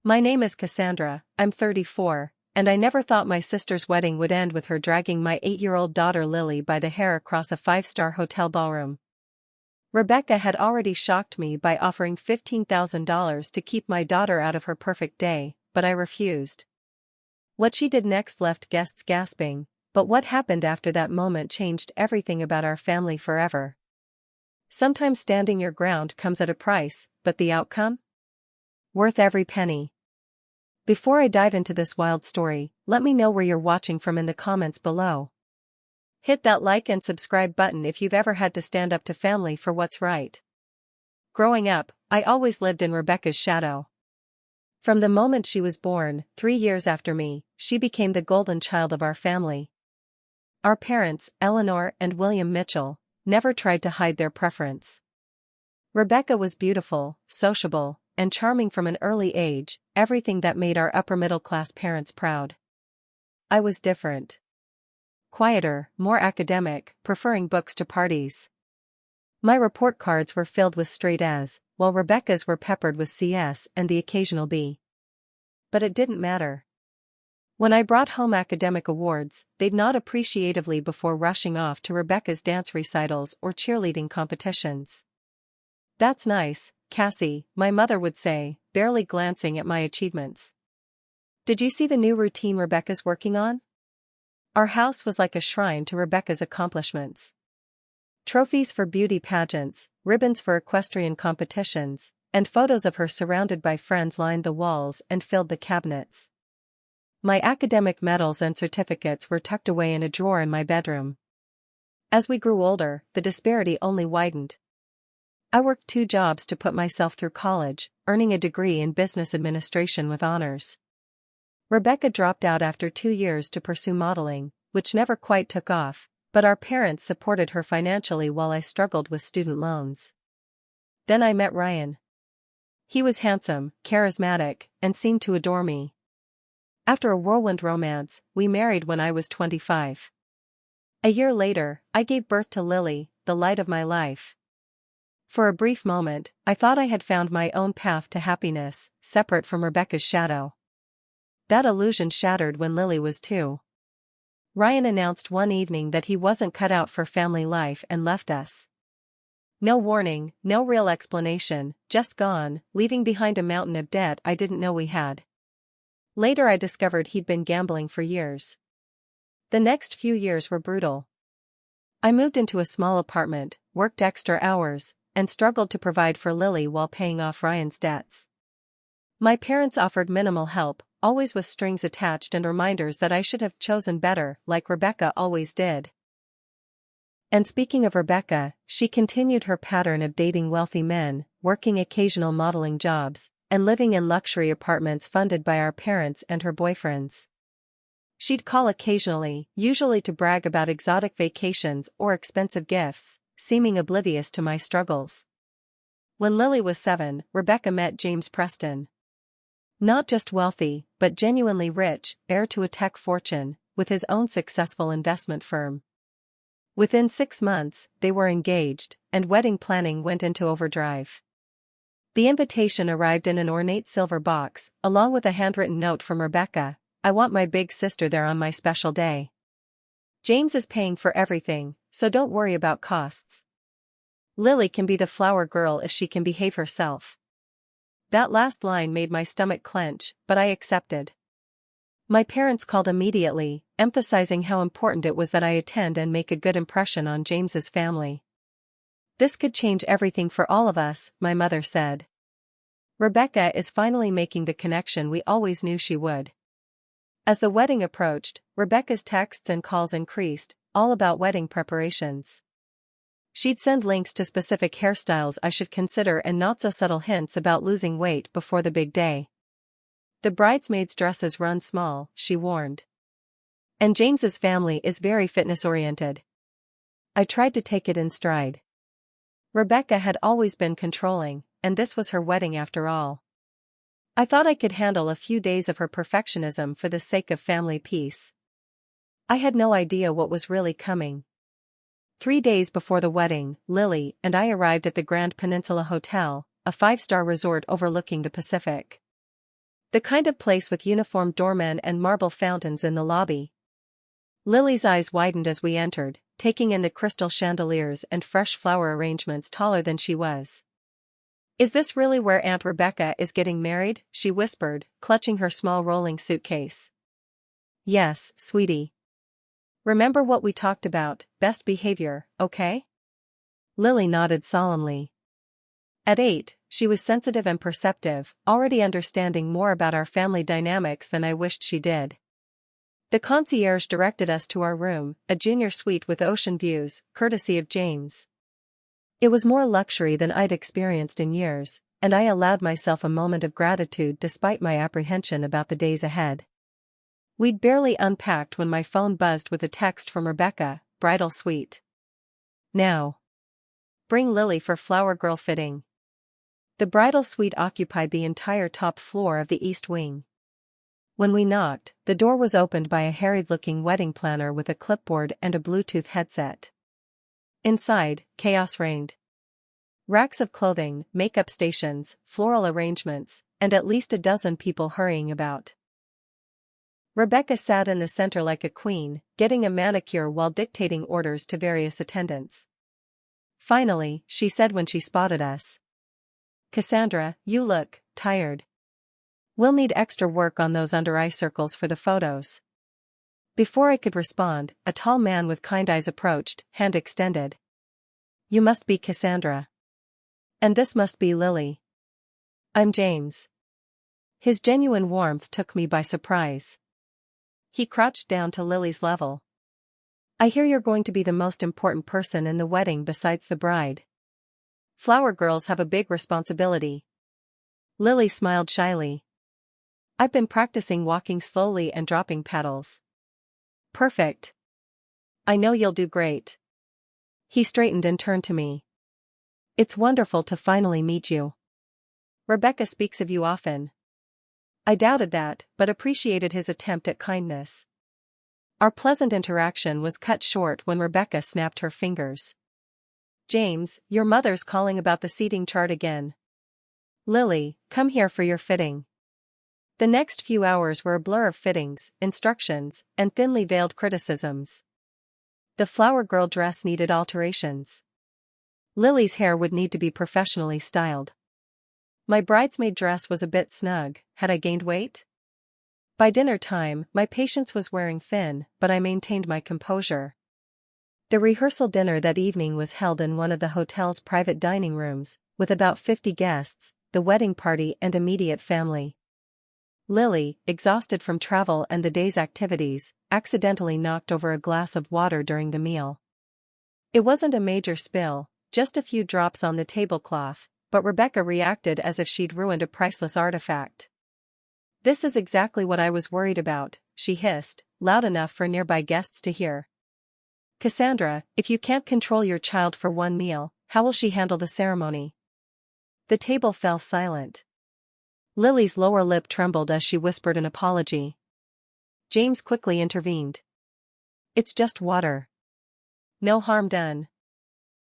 My name is Cassandra, I'm 34, and I never thought my sister's wedding would end with her dragging my 8-year-old daughter Lily by the hair across a 5-star hotel ballroom. Rebecca had already shocked me by offering $15,000 to keep my daughter out of her perfect day, but I refused. What she did next left guests gasping, but what happened after that moment changed everything about our family forever. Sometimes standing your ground comes at a price, but the outcome? Worth every penny. Before I dive into this wild story, let me know where you're watching from in the comments below. Hit that like and subscribe button if you've ever had to stand up to family for what's right. Growing up, I always lived in Rebecca's shadow. From the moment she was born, 3 years after me, she became the golden child of our family. Our parents, Eleanor and William Mitchell, never tried to hide their preference. Rebecca was beautiful, sociable, and charming from an early age, everything that made our upper-middle-class parents proud. I was different. Quieter, more academic, preferring books to parties. My report cards were filled with straight A's, while Rebecca's were peppered with CS and the occasional B. But it didn't matter. When I brought home academic awards, they'd nod appreciatively before rushing off to Rebecca's dance recitals or cheerleading competitions. "That's nice, Cassie," my mother would say, barely glancing at my achievements. "Did you see the new routine Rebecca's working on?" Our house was like a shrine to Rebecca's accomplishments. Trophies for beauty pageants, ribbons for equestrian competitions, and photos of her surrounded by friends lined the walls and filled the cabinets. My academic medals and certificates were tucked away in a drawer in my bedroom. As we grew older, the disparity only widened. I worked 2 jobs to put myself through college, earning a degree in business administration with honors. Rebecca dropped out after 2 years to pursue modeling, which never quite took off, but our parents supported her financially while I struggled with student loans. Then I met Ryan. He was handsome, charismatic, and seemed to adore me. After a whirlwind romance, we married when I was 25. A year later, I gave birth to Lily, the light of my life. For a brief moment, I thought I had found my own path to happiness, separate from Rebecca's shadow. That illusion shattered when Lily was 2. Ryan announced one evening that he wasn't cut out for family life and left us. No warning, no real explanation, just gone, leaving behind a mountain of debt I didn't know we had. Later I discovered he'd been gambling for years. The next few years were brutal. I moved into a small apartment, worked extra hours, and struggled to provide for Lily while paying off Ryan's debts. My parents offered minimal help, always with strings attached and reminders that I should have chosen better, like Rebecca always did. And speaking of Rebecca, she continued her pattern of dating wealthy men, working occasional modeling jobs, and living in luxury apartments funded by our parents and her boyfriends. She'd call occasionally, usually to brag about exotic vacations or expensive gifts, seeming oblivious to my struggles. When Lily was 7, Rebecca met James Preston. Not just wealthy, but genuinely rich, heir to a tech fortune, with his own successful investment firm. Within 6 months, they were engaged, and wedding planning went into overdrive. The invitation arrived in an ornate silver box, along with a handwritten note from Rebecca: "I want my big sister there on my special day. James is paying for everything, so don't worry about costs. Lily can be the flower girl if she can behave herself." That last line made my stomach clench, but I accepted. My parents called immediately, emphasizing how important it was that I attend and make a good impression on James's family. "This could change everything for all of us," my mother said. "Rebecca is finally making the connection we always knew she would." As the wedding approached, Rebecca's texts and calls increased, all about wedding preparations. She'd send links to specific hairstyles I should consider and not-so-subtle hints about losing weight before the big day. "The bridesmaids' dresses run small," she warned. "And James's family is very fitness-oriented." I tried to take it in stride. Rebecca had always been controlling, and this was her wedding after all. I thought I could handle a few days of her perfectionism for the sake of family peace. I had no idea what was really coming. 3 days before the wedding, Lily and I arrived at the Grand Peninsula Hotel, a 5-star resort overlooking the Pacific. The kind of place with uniformed doormen and marble fountains in the lobby. Lily's eyes widened as we entered, taking in the crystal chandeliers and fresh flower arrangements taller than she was. "Is this really where Aunt Rebecca is getting married?" she whispered, clutching her small rolling suitcase. "Yes, sweetie. Remember what we talked about, best behavior, okay?" Lily nodded solemnly. At 8, she was sensitive and perceptive, already understanding more about our family dynamics than I wished she did. The concierge directed us to our room, a junior suite with ocean views, courtesy of James. It was more luxury than I'd experienced in years, and I allowed myself a moment of gratitude despite my apprehension about the days ahead. We'd barely unpacked when my phone buzzed with a text from Rebecca, "Bridal suite. Now. Bring Lily for flower girl fitting." The bridal suite occupied the entire top floor of the east wing. When we knocked, the door was opened by a harried-looking wedding planner with a clipboard and a Bluetooth headset. Inside, chaos reigned. Racks of clothing, makeup stations, floral arrangements, and at least a dozen people hurrying about. Rebecca sat in the center like a queen, getting a manicure while dictating orders to various attendants. Finally, she said when she spotted us, "Cassandra, you look tired. We'll need extra work on those under-eye circles for the photos." Before I could respond, a tall man with kind eyes approached, hand extended. "You must be Cassandra. And this must be Lily. I'm James." His genuine warmth took me by surprise. He crouched down to Lily's level. "I hear you're going to be the most important person in the wedding besides the bride. Flower girls have a big responsibility." Lily smiled shyly. "I've been practicing walking slowly and dropping petals." "Perfect. I know you'll do great." He straightened and turned to me. "It's wonderful to finally meet you. Rebecca speaks of you often." I doubted that, but appreciated his attempt at kindness. Our pleasant interaction was cut short when Rebecca snapped her fingers. "James, your mother's calling about the seating chart again. Lily, come here for your fitting." The next few hours were a blur of fittings, instructions, and thinly veiled criticisms. The flower girl dress needed alterations. Lily's hair would need to be professionally styled. My bridesmaid dress was a bit snug. Had I gained weight? By dinner time, my patience was wearing thin, but I maintained my composure. The rehearsal dinner that evening was held in one of the hotel's private dining rooms, with about 50 guests, the wedding party and immediate family. Lily, exhausted from travel and the day's activities, accidentally knocked over a glass of water during the meal. It wasn't a major spill, just a few drops on the tablecloth, but Rebecca reacted as if she'd ruined a priceless artifact. "This is exactly what I was worried about," she hissed, loud enough for nearby guests to hear. "Cassandra, if you can't control your child for one meal, how will she handle the ceremony?" The table fell silent. Lily's lower lip trembled as she whispered an apology. James quickly intervened. "It's just water. No harm done."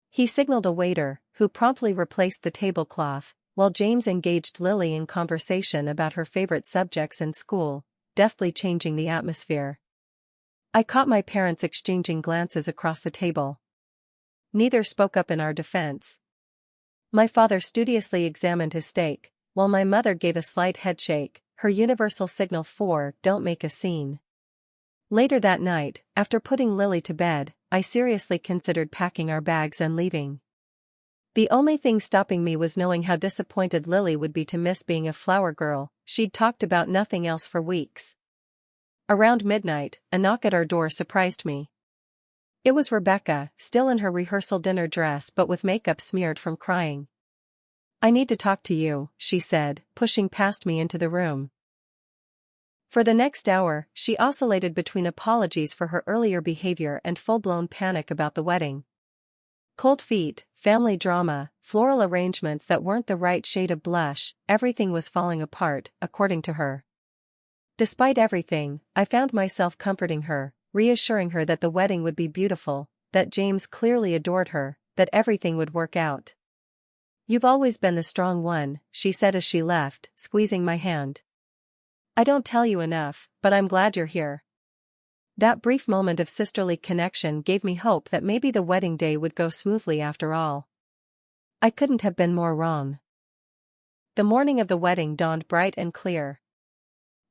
He signaled a waiter, who promptly replaced the tablecloth, while James engaged Lily in conversation about her favorite subjects in school, deftly changing the atmosphere. I caught my parents exchanging glances across the table. Neither spoke up in our defense. My father studiously examined his steak, while my mother gave a slight headshake, her universal signal for "don't make a scene." Later that night, after putting Lily to bed, I seriously considered packing our bags and leaving. The only thing stopping me was knowing how disappointed Lily would be to miss being a flower girl. She'd talked about nothing else for weeks. Around midnight, a knock at our door surprised me. It was Rebecca, still in her rehearsal dinner dress but with makeup smeared from crying. "I need to talk to you," she said, pushing past me into the room. For the next hour, she oscillated between apologies for her earlier behavior and full-blown panic about the wedding. Cold feet, family drama, floral arrangements that weren't the right shade of blush, everything was falling apart, according to her. Despite everything, I found myself comforting her, reassuring her that the wedding would be beautiful, that James clearly adored her, that everything would work out. "You've always been the strong one," she said as she left, squeezing my hand. I don't tell you enough, but I'm glad you're here. That brief moment of sisterly connection gave me hope that maybe the wedding day would go smoothly after all. I couldn't have been more wrong. The morning of the wedding dawned bright and clear.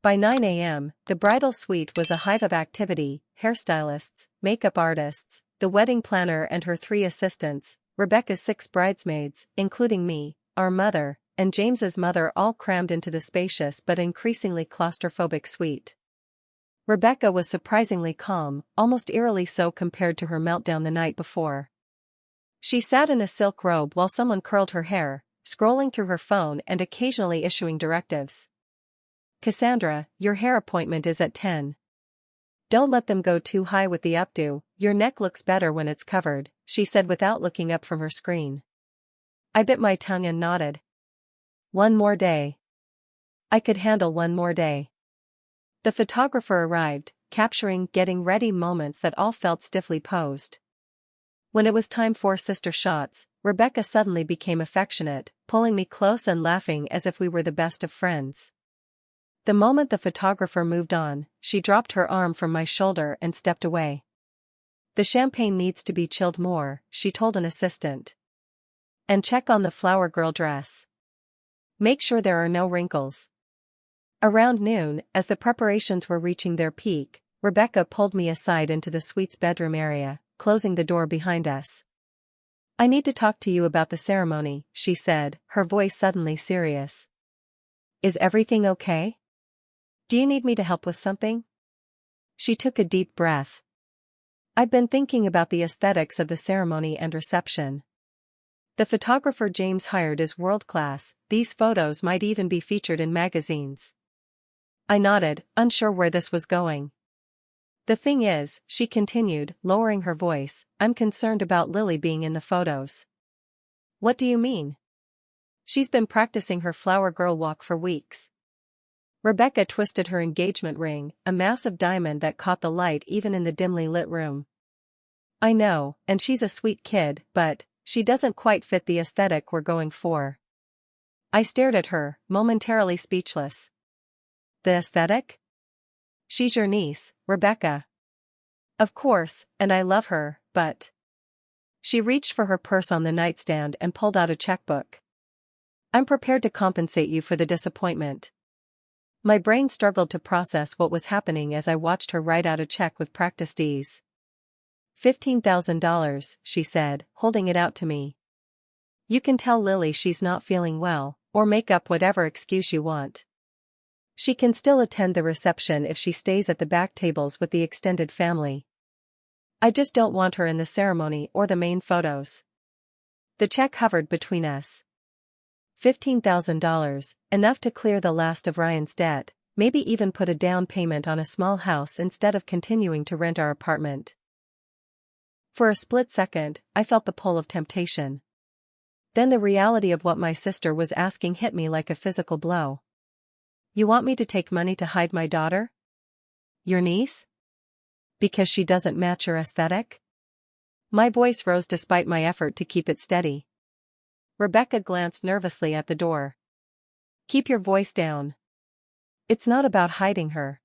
By 9 a.m., the bridal suite was a hive of activity: hairstylists, makeup artists, the wedding planner and her 3 assistants, Rebecca's 6 bridesmaids, including me, our mother, and James's mother, all crammed into the spacious but increasingly claustrophobic suite. Rebecca was surprisingly calm, almost eerily so compared to her meltdown the night before. She sat in a silk robe while someone curled her hair, scrolling through her phone and occasionally issuing directives. "Cassandra, your hair appointment is at 10. Don't let them go too high with the updo, your neck looks better when it's covered," she said without looking up from her screen. I bit my tongue and nodded. One more day. I could handle one more day. The photographer arrived, capturing getting ready moments that all felt stiffly posed. When it was time for sister shots, Rebecca suddenly became affectionate, pulling me close and laughing as if we were the best of friends. The moment the photographer moved on, she dropped her arm from my shoulder and stepped away. "The champagne needs to be chilled more," she told an assistant. "And check on the flower girl dress. Make sure there are no wrinkles." Around noon, as the preparations were reaching their peak, Rebecca pulled me aside into the suite's bedroom area, closing the door behind us. "I need to talk to you about the ceremony," she said, her voice suddenly serious. "Is everything okay? Do you need me to help with something?" She took a deep breath. "I've been thinking about the aesthetics of the ceremony and reception. The photographer James hired is world-class, these photos might even be featured in magazines." I nodded, unsure where this was going. "The thing is," she continued, lowering her voice, "I'm concerned about Lily being in the photos." "What do you mean?" "She's been practicing her flower girl walk for weeks." Rebecca twisted her engagement ring, a massive diamond that caught the light even in the dimly lit room. "I know, and she's a sweet kid, but she doesn't quite fit the aesthetic we're going for." I stared at her, momentarily speechless. "The aesthetic? She's your niece, Rebecca." "Of course, and I love her, but..." She reached for her purse on the nightstand and pulled out a checkbook. "I'm prepared to compensate you for the disappointment." My brain struggled to process what was happening as I watched her write out a check with practiced ease. $15,000, she said, holding it out to me. "You can tell Lily she's not feeling well, or make up whatever excuse you want. She can still attend the reception if she stays at the back tables with the extended family. I just don't want her in the ceremony or the main photos." The check hovered between us. $15,000, enough to clear the last of Ryan's debt, maybe even put a down payment on a small house instead of continuing to rent our apartment. For a split second, I felt the pull of temptation. Then the reality of what my sister was asking hit me like a physical blow. "You want me to take money to hide my daughter? Your niece? Because she doesn't match your aesthetic?" My voice rose despite my effort to keep it steady. Rebecca glanced nervously at the door. "Keep your voice down. It's not about hiding her.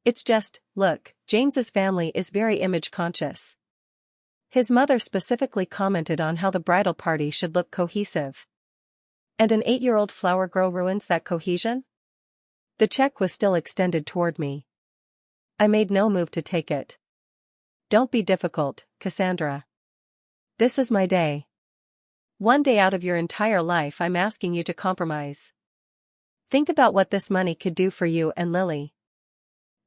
It's just, look, James's family is very image-conscious. His mother specifically commented on how the bridal party should look cohesive. And an 8-year-old flower girl ruins that cohesion?" The check was still extended toward me. I made no move to take it. "Don't be difficult, Cassandra. This is my day. One day out of your entire life I'm asking you to compromise. Think about what this money could do for you and Lily."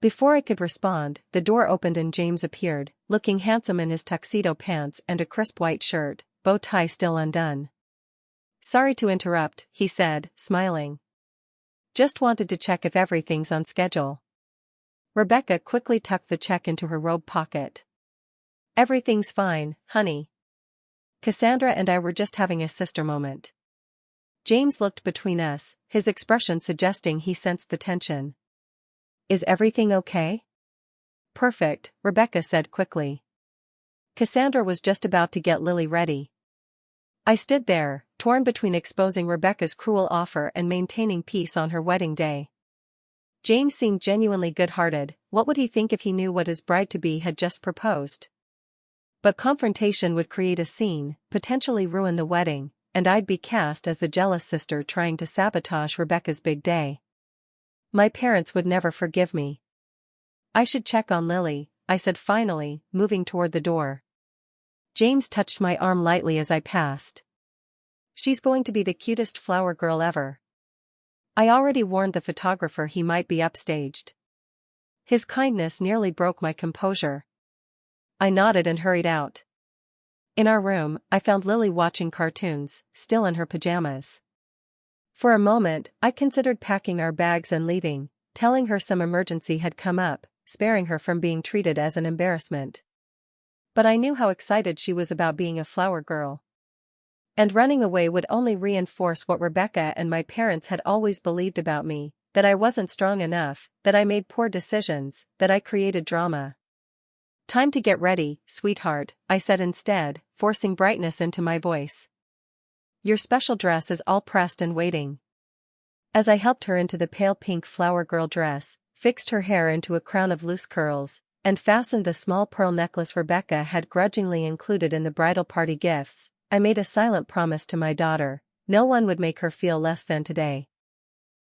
Before I could respond, the door opened and James appeared, looking handsome in his tuxedo pants and a crisp white shirt, bow tie still undone. "Sorry to interrupt," he said, smiling. "Just wanted to check if everything's on schedule." Rebecca quickly tucked the check into her robe pocket. "Everything's fine, honey. Cassandra and I were just having a sister moment." James looked between us, his expression suggesting he sensed the tension. "Is everything okay?" "Perfect," Rebecca said quickly. Cassandra was just about to get Lily ready. I stood there, torn between exposing Rebecca's cruel offer and maintaining peace on her wedding day. James seemed genuinely good-hearted. What would he think if he knew what his bride-to-be had just proposed? But confrontation would create a scene, potentially ruin the wedding, and I'd be cast as the jealous sister trying to sabotage Rebecca's big day. My parents would never forgive me. I should check on Lily, I said finally, moving toward the door. James touched my arm lightly as I passed. She's going to be the cutest flower girl ever. I already warned the photographer he might be upstaged. His kindness nearly broke my composure. I nodded and hurried out. In our room, I found Lily watching cartoons, still in her pajamas. For a moment, I considered packing our bags and leaving, telling her some emergency had come up, sparing her from being treated as an embarrassment. But I knew how excited she was about being a flower girl. And running away would only reinforce what Rebecca and my parents had always believed about me, that I wasn't strong enough, that I made poor decisions, that I created drama. Time to get ready, sweetheart, I said instead, forcing brightness into my voice. Your special dress is all pressed and waiting. As I helped her into the pale pink flower girl dress, fixed her hair into a crown of loose curls, and fastened the small pearl necklace Rebecca had grudgingly included in the bridal party gifts, I made a silent promise to my daughter: no one would make her feel less than today.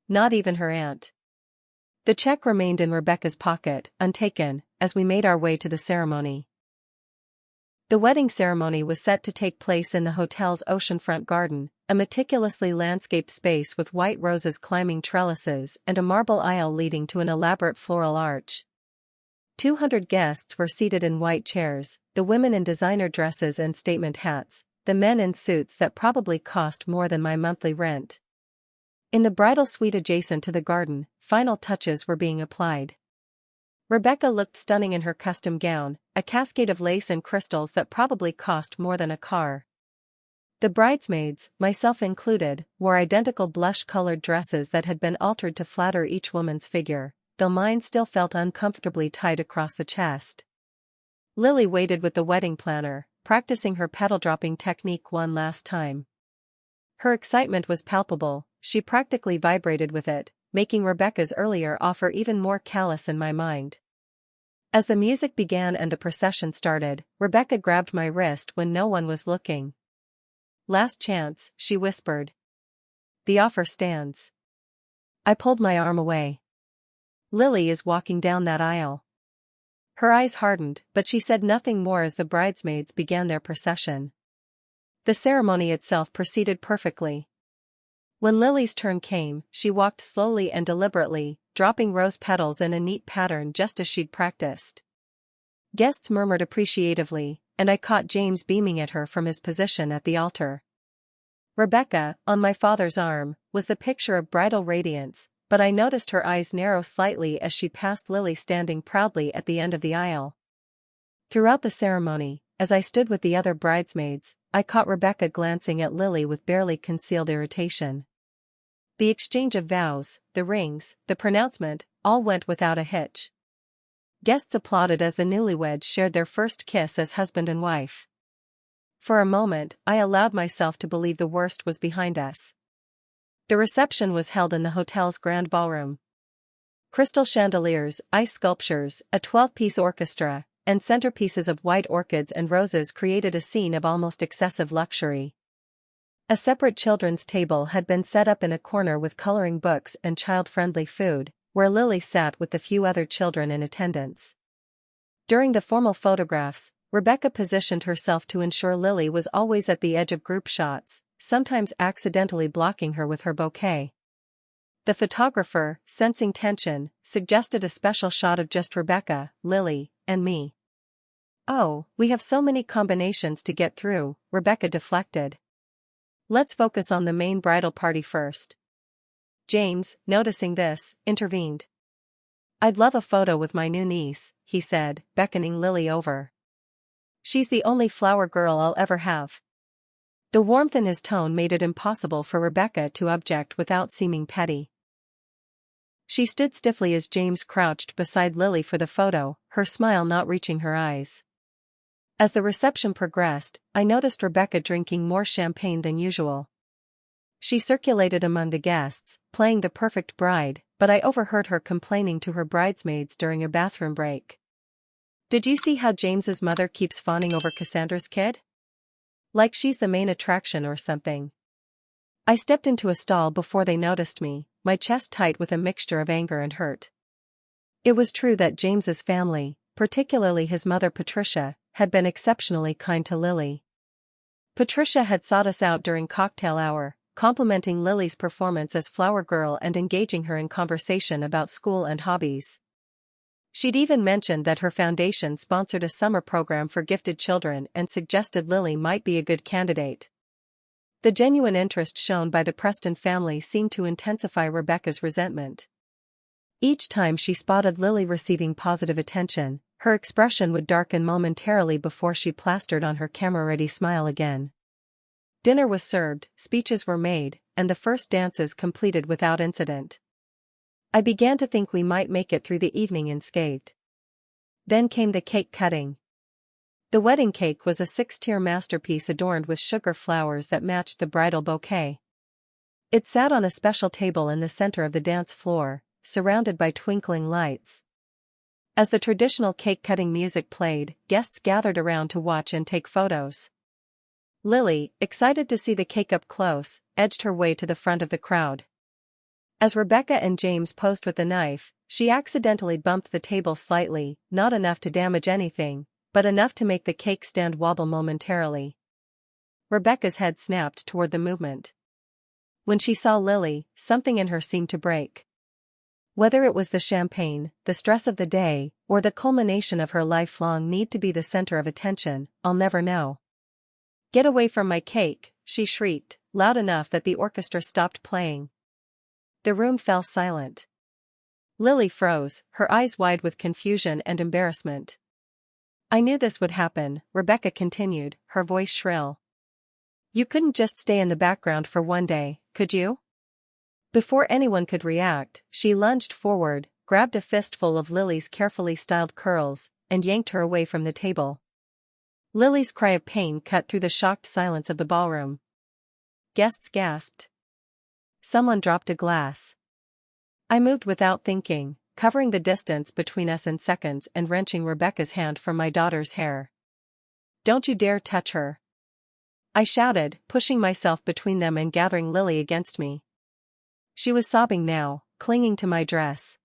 Not even her aunt. The check remained in Rebecca's pocket, untaken, as we made our way to the ceremony. The wedding ceremony was set to take place in the hotel's oceanfront garden, a meticulously landscaped space with white roses climbing trellises and a marble aisle leading to an elaborate floral arch. 200 guests were seated in white chairs, the women in designer dresses and statement hats, the men in suits that probably cost more than my monthly rent. In the bridal suite adjacent to the garden, final touches were being applied. Rebecca looked stunning in her custom gown, a cascade of lace and crystals that probably cost more than a car. The bridesmaids, myself included, wore identical blush-colored dresses that had been altered to flatter each woman's figure, though mine still felt uncomfortably tight across the chest. Lily waited with the wedding planner, practicing her petal-dropping technique one last time. Her excitement was palpable, she practically vibrated with it, making Rebecca's earlier offer even more callous in my mind. As the music began and the procession started, Rebecca grabbed my wrist when no one was looking. Last chance, she whispered. The offer stands. I pulled my arm away. Lily is walking down that aisle. Her eyes hardened, but she said nothing more as the bridesmaids began their procession. The ceremony itself proceeded perfectly. When Lily's turn came, she walked slowly and deliberately, dropping rose petals in a neat pattern just as she'd practiced. Guests murmured appreciatively, and I caught James beaming at her from his position at the altar. Rebecca, on my father's arm, was the picture of bridal radiance, but I noticed her eyes narrow slightly as she passed Lily standing proudly at the end of the aisle. Throughout the ceremony, as I stood with the other bridesmaids, I caught Rebecca glancing at Lily with barely concealed irritation. The exchange of vows, the rings, the pronouncement, all went without a hitch. Guests applauded as the newlyweds shared their first kiss as husband and wife. For a moment, I allowed myself to believe the worst was behind us. The reception was held in the hotel's grand ballroom. Crystal chandeliers, ice sculptures, a 12-piece orchestra, and centerpieces of white orchids and roses created a scene of almost excessive luxury. A separate children's table had been set up in a corner with coloring books and child-friendly food, where Lily sat with the few other children in attendance. During the formal photographs, Rebecca positioned herself to ensure Lily was always at the edge of group shots, sometimes accidentally blocking her with her bouquet. The photographer, sensing tension, suggested a special shot of just Rebecca, Lily, and me. Oh, we have so many combinations to get through, Rebecca deflected. Let's focus on the main bridal party first. James, noticing this, intervened. I'd love a photo with my new niece, he said, beckoning Lily over. She's the only flower girl I'll ever have. The warmth in his tone made it impossible for Rebecca to object without seeming petty. She stood stiffly as James crouched beside Lily for the photo, her smile not reaching her eyes. As the reception progressed, I noticed Rebecca drinking more champagne than usual. She circulated among the guests, playing the perfect bride, but I overheard her complaining to her bridesmaids during a bathroom break. "Did you see how James's mother keeps fawning over Cassandra's kid? Like she's the main attraction or something." I stepped into a stall before they noticed me, my chest tight with a mixture of anger and hurt. It was true that James's family, particularly his mother Patricia, had been exceptionally kind to Lily. Patricia had sought us out during cocktail hour, complimenting Lily's performance as flower girl and engaging her in conversation about school and hobbies. She'd even mentioned that her foundation sponsored a summer program for gifted children and suggested Lily might be a good candidate. The genuine interest shown by the Preston family seemed to intensify Rebecca's resentment. Each time she spotted Lily receiving positive attention, her expression would darken momentarily before she plastered on her camera-ready smile again. Dinner was served, speeches were made, and the first dances completed without incident. I began to think we might make it through the evening unscathed. Then came the cake cutting. The wedding cake was a 6-tier masterpiece adorned with sugar flowers that matched the bridal bouquet. It sat on a special table in the center of the dance floor, surrounded by twinkling lights. As the traditional cake-cutting music played, guests gathered around to watch and take photos. Lily, excited to see the cake up close, edged her way to the front of the crowd. As Rebecca and James posed with the knife, she accidentally bumped the table slightly, not enough to damage anything, but enough to make the cake stand wobble momentarily. Rebecca's head snapped toward the movement. When she saw Lily, something in her seemed to break. Whether it was the champagne, the stress of the day, or the culmination of her lifelong need to be the center of attention, I'll never know. "Get away from my cake," she shrieked, loud enough that the orchestra stopped playing. The room fell silent. Lily froze, her eyes wide with confusion and embarrassment. "I knew this would happen," Rebecca continued, her voice shrill. "You couldn't just stay in the background for one day, could you?" Before anyone could react, she lunged forward, grabbed a fistful of Lily's carefully styled curls, and yanked her away from the table. Lily's cry of pain cut through the shocked silence of the ballroom. Guests gasped. Someone dropped a glass. I moved without thinking, covering the distance between us in seconds and wrenching Rebecca's hand from my daughter's hair. "Don't you dare touch her!" I shouted, pushing myself between them and gathering Lily against me. She was sobbing now, clinging to my dress.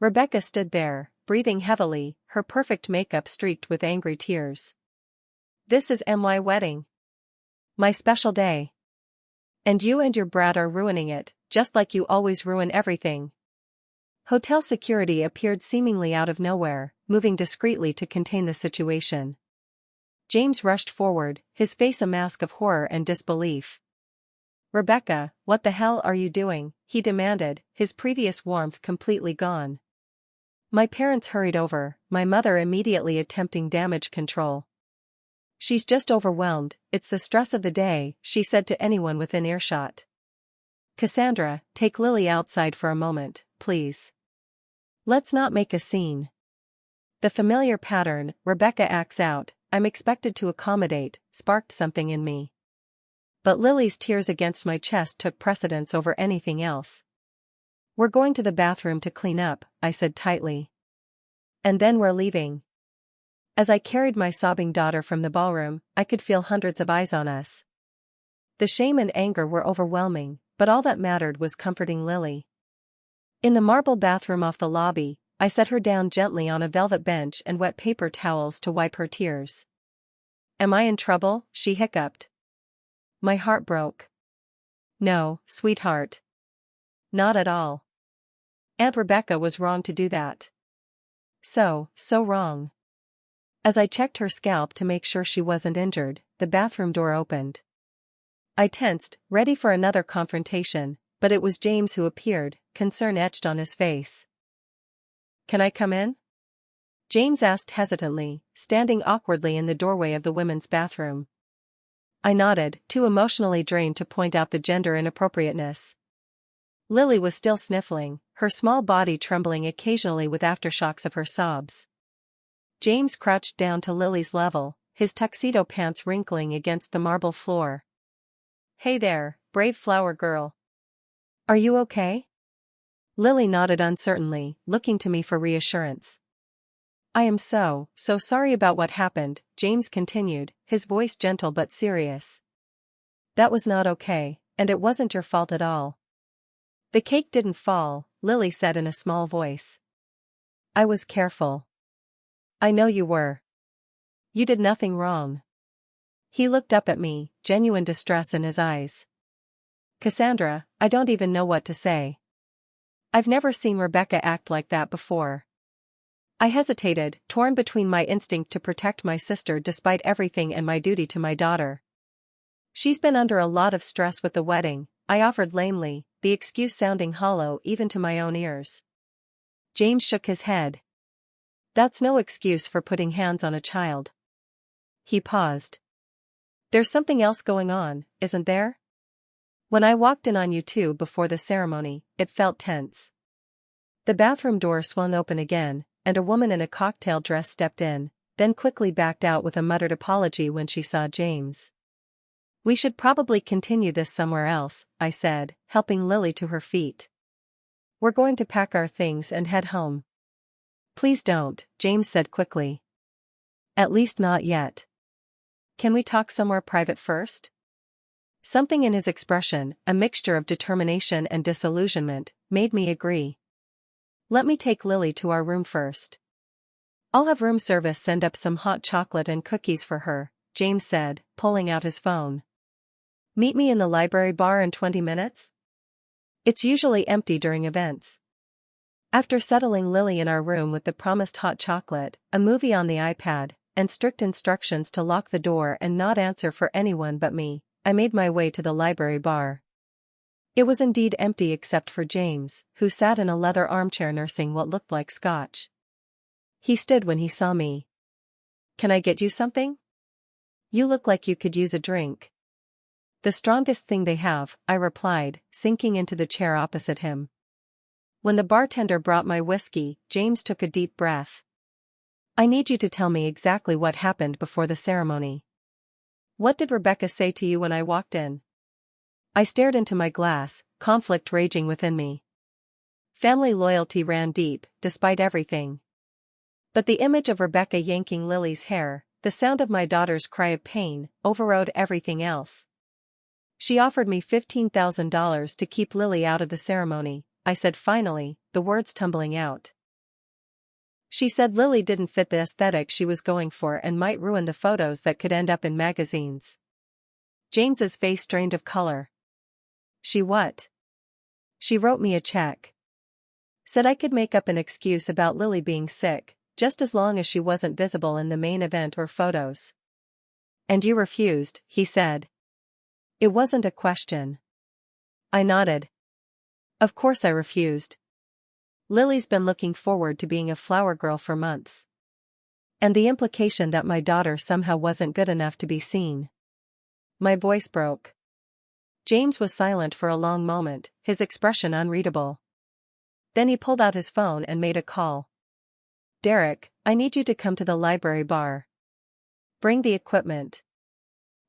Rebecca stood there, breathing heavily, her perfect makeup streaked with angry tears. "This is my wedding. My special day. And you and your brat are ruining it, just like you always ruin everything." Hotel security appeared seemingly out of nowhere, moving discreetly to contain the situation. James rushed forward, his face a mask of horror and disbelief. "Rebecca, what the hell are you doing?" he demanded, his previous warmth completely gone. My parents hurried over, my mother immediately attempting damage control. "She's just overwhelmed, it's the stress of the day," she said to anyone within earshot. "Cassandra, take Lily outside for a moment, please. Let's not make a scene." The familiar pattern, Rebecca acts out, I'm expected to accommodate, sparked something in me. But Lily's tears against my chest took precedence over anything else. "We're going to the bathroom to clean up," I said tightly. "And then we're leaving." As I carried my sobbing daughter from the ballroom, I could feel hundreds of eyes on us. The shame and anger were overwhelming, but all that mattered was comforting Lily. In the marble bathroom off the lobby, I set her down gently on a velvet bench and wet paper towels to wipe her tears. "Am I in trouble?" she hiccuped. My heart broke. "No, sweetheart. Not at all. Aunt Rebecca was wrong to do that. So wrong." As I checked her scalp to make sure she wasn't injured, the bathroom door opened. I tensed, ready for another confrontation, but it was James who appeared, concern etched on his face. "Can I come in?" James asked hesitantly, standing awkwardly in the doorway of the women's bathroom. I nodded, too emotionally drained to point out the gender inappropriateness. Lily was still sniffling, her small body trembling occasionally with aftershocks of her sobs. James crouched down to Lily's level, his tuxedo pants wrinkling against the marble floor. "Hey there, brave flower girl. Are you okay? Lily nodded uncertainly, looking to me for reassurance. I am so sorry about what happened, James continued, his voice gentle but serious. That was not okay, and it wasn't your fault at all. The cake didn't fall, Lily said in a small voice. I was careful. I know you were. You did nothing wrong. He looked up at me, genuine distress in his eyes. Cassandra, I don't even know what to say. I've never seen Rebecca act like that before. I hesitated, torn between my instinct to protect my sister despite everything and my duty to my daughter. She's been under a lot of stress with the wedding, I offered lamely, the excuse sounding hollow even to my own ears. James shook his head. That's no excuse for putting hands on a child. He paused. There's something else going on, isn't there? When I walked in on you two before the ceremony, it felt tense. The bathroom door swung open again, and a woman in a cocktail dress stepped in, then quickly backed out with a muttered apology when she saw James. We should probably continue this somewhere else, I said, helping Lily to her feet. We're going to pack our things and head home. Please don't, James said quickly. At least not yet. Can we talk somewhere private first? Something in his expression, a mixture of determination and disillusionment, made me agree. Let me take Lily to our room first. I'll have room service send up some hot chocolate and cookies for her, James said, pulling out his phone. Meet me in the library bar in 20 minutes? It's usually empty during events. After settling Lily in our room with the promised hot chocolate, a movie on the iPad, and strict instructions to lock the door and not answer for anyone but me, I made my way to the library bar. It was indeed empty except for James, who sat in a leather armchair nursing what looked like scotch. He stood when he saw me. Can I get you something? You look like you could use a drink. The strongest thing they have, I replied, sinking into the chair opposite him. When the bartender brought my whiskey, James took a deep breath. I need you to tell me exactly what happened before the ceremony. What did Rebecca say to you when I walked in? I stared into my glass, conflict raging within me. Family loyalty ran deep, despite everything. But the image of Rebecca yanking Lily's hair, the sound of my daughter's cry of pain, overrode everything else. She offered me $15,000 to keep Lily out of the ceremony, I said finally, the words tumbling out. She said Lily didn't fit the aesthetic she was going for and might ruin the photos that could end up in magazines. James's face drained of color. She what? She wrote me a check. Said I could make up an excuse about Lily being sick, just as long as she wasn't visible in the main event or photos. And you refused, he said. It wasn't a question. I nodded. Of course I refused. Lily's been looking forward to being a flower girl for months. And the implication that my daughter somehow wasn't good enough to be seen. My voice broke. James was silent for a long moment, his expression unreadable. Then he pulled out his phone and made a call. Derek, I need you to come to the library bar. Bring the equipment.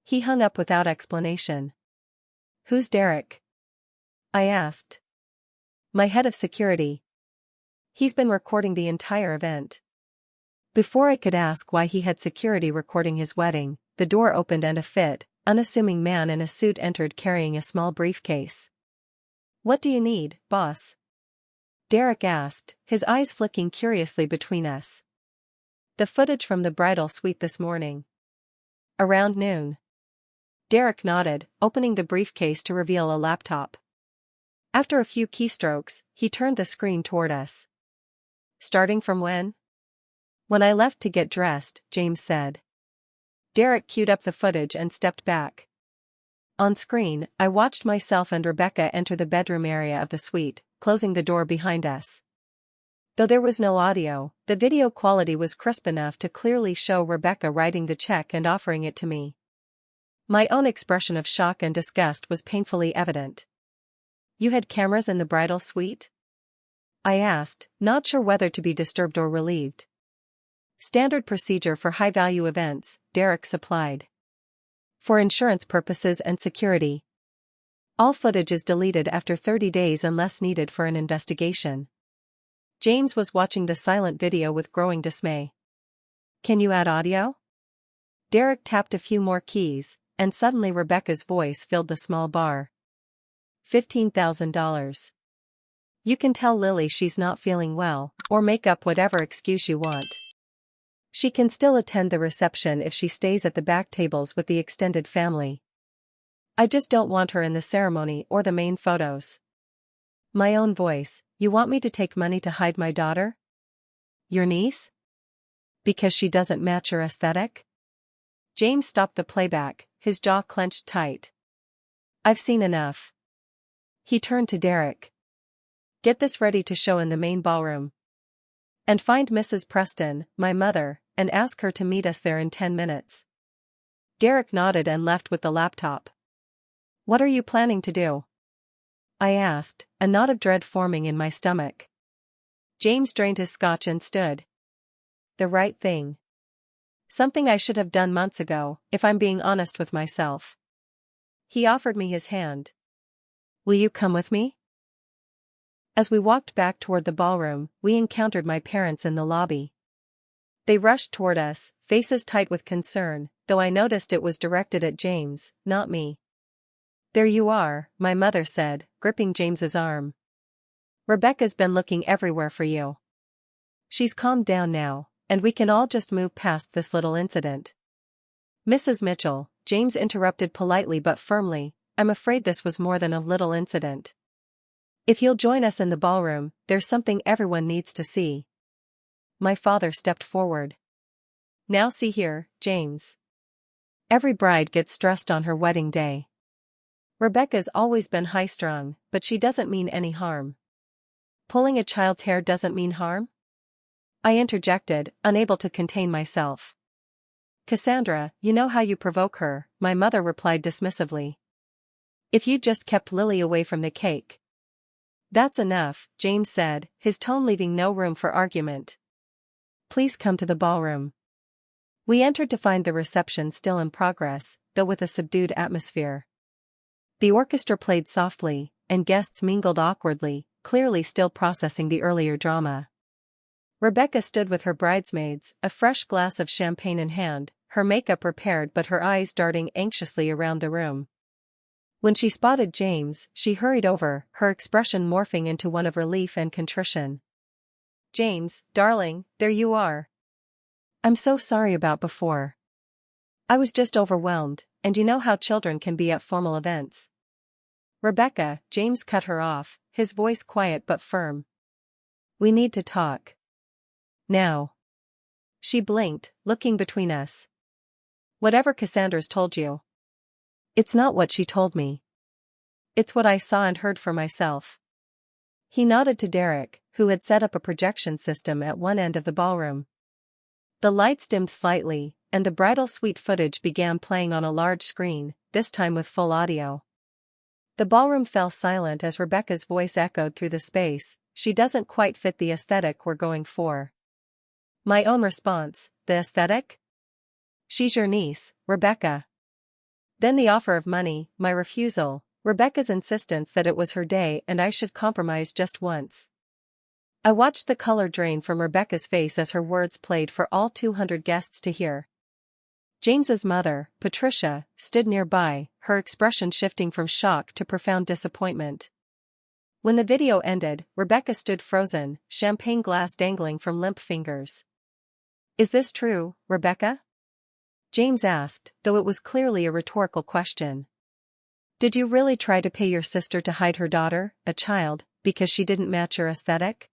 He hung up without explanation. Who's Derek? I asked. My head of security. He's been recording the entire event. Before I could ask why he had security recording his wedding, the door opened and a fit, unassuming man in a suit entered carrying a small briefcase. What do you need, boss? Derek asked, his eyes flicking curiously between us. The footage from the bridal suite this morning. Around noon. Derek nodded, opening the briefcase to reveal a laptop. After a few keystrokes, he turned the screen toward us. Starting from when? When I left to get dressed, James said. Derek queued up the footage and stepped back. On screen, I watched myself and Rebecca enter the bedroom area of the suite, closing the door behind us. Though there was no audio, the video quality was crisp enough to clearly show Rebecca writing the check and offering it to me. My own expression of shock and disgust was painfully evident. You had cameras in the bridal suite? I asked, not sure whether to be disturbed or relieved. Standard procedure for high-value events, Derek supplied. For insurance purposes and security. All footage is deleted after 30 days unless needed for an investigation. James was watching the silent video with growing dismay. Can you add audio? Derek tapped a few more keys, and suddenly Rebecca's voice filled the small bar. $15,000. You can tell Lily she's not feeling well, or make up whatever excuse you want. She can still attend the reception if she stays at the back tables with the extended family. I just don't want her in the ceremony or the main photos. My own voice, you want me to take money to hide my daughter? Your niece? Because she doesn't match your aesthetic? James stopped the playback, his jaw clenched tight. I've seen enough. He turned to Derek. Get this ready to show in the main ballroom. And find Mrs. Preston, my mother, and ask her to meet us there in 10 minutes. Derek nodded and left with the laptop. What are you planning to do? I asked, a knot of dread forming in my stomach. James drained his scotch and stood. The right thing. Something I should have done months ago, if I'm being honest with myself. He offered me his hand. Will you come with me? As we walked back toward the ballroom, we encountered my parents in the lobby. They rushed toward us, faces tight with concern, though I noticed it was directed at James, not me. There you are, my mother said, gripping James's arm. Rebecca's been looking everywhere for you. She's calmed down now, and we can all just move past this little incident. Mrs. Mitchell, James interrupted politely but firmly, I'm afraid this was more than a little incident. If you'll join us in the ballroom, there's something everyone needs to see. My father stepped forward. Now see here, James. Every bride gets stressed on her wedding day. Rebecca's always been high-strung, but she doesn't mean any harm. Pulling a child's hair doesn't mean harm? I interjected, unable to contain myself. Cassandra, you know how you provoke her, my mother replied dismissively. If you'd just kept Lily away from the cake. That's enough, James said, his tone leaving no room for argument. Please come to the ballroom. We entered to find the reception still in progress, though with a subdued atmosphere. The orchestra played softly, and guests mingled awkwardly, clearly still processing the earlier drama. Rebecca stood with her bridesmaids, a fresh glass of champagne in hand, her makeup repaired but her eyes darting anxiously around the room. When she spotted James, she hurried over, her expression morphing into one of relief and contrition. James, darling, there you are. I'm so sorry about before. I was just overwhelmed, and you know how children can be at formal events. Rebecca, James cut her off, his voice quiet but firm. We need to talk. Now. She blinked, looking between us. Whatever Cassandra's told you. It's not what she told me. It's what I saw and heard for myself. He nodded to Derek, who had set up a projection system at one end of the ballroom. The lights dimmed slightly, and the bridal suite footage began playing on a large screen, this time with full audio. The ballroom fell silent as Rebecca's voice echoed through the space, she doesn't quite fit the aesthetic we're going for. My own response, the aesthetic? She's your niece, Rebecca. Then the offer of money, my refusal, Rebecca's insistence that it was her day and I should compromise just once. I watched the color drain from Rebecca's face as her words played for all 200 guests to hear. James's mother, Patricia, stood nearby, her expression shifting from shock to profound disappointment. When the video ended, Rebecca stood frozen, champagne glass dangling from limp fingers. Is this true, Rebecca? James asked, though it was clearly a rhetorical question. Did you really try to pay your sister to hide her daughter, a child, because she didn't match your aesthetic?